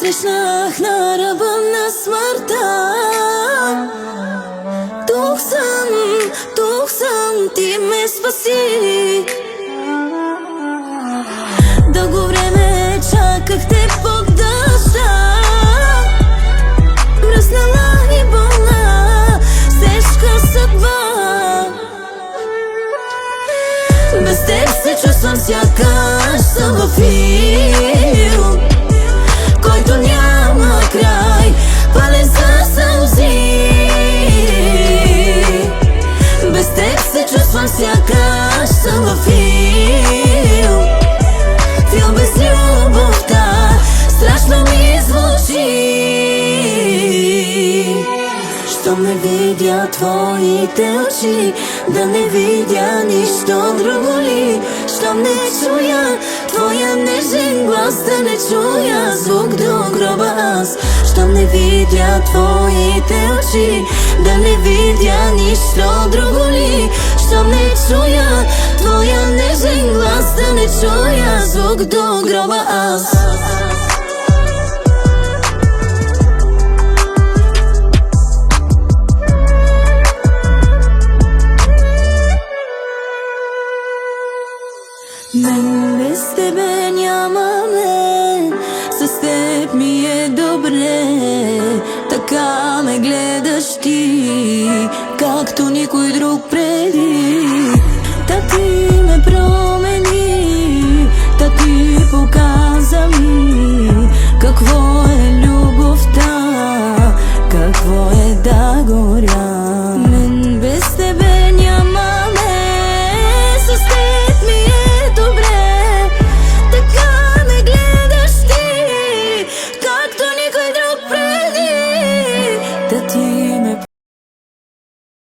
срещнах на ръба на смъртта. Тук съм, ти ме спаси. Дълго време чаках те под дъжда, мръснала и болна, тежка съдба. Без теб се чувствам сякаш съм във филм, който няма край, пален за сълзи. Без теб се чувствам сякаш съм във филм, филм без любовта, страшно ми звучи. Щом не видя твоите очи, да не видя нищо друго ли. Щом не чуя твоя нежен глас, да не чуя звук до гроба аз. Щом не видя твоите очи, да не видя нищо друго ли. Щом не чуя твоя нежен глас, да не чуя звук до гроба аз. Мен без тебе няма мен, с теб ми е добре. Така ме гледаш ти, както никой друг преди. Та ти ме промени, та ти показа ми какво е любовта, какво е да горя.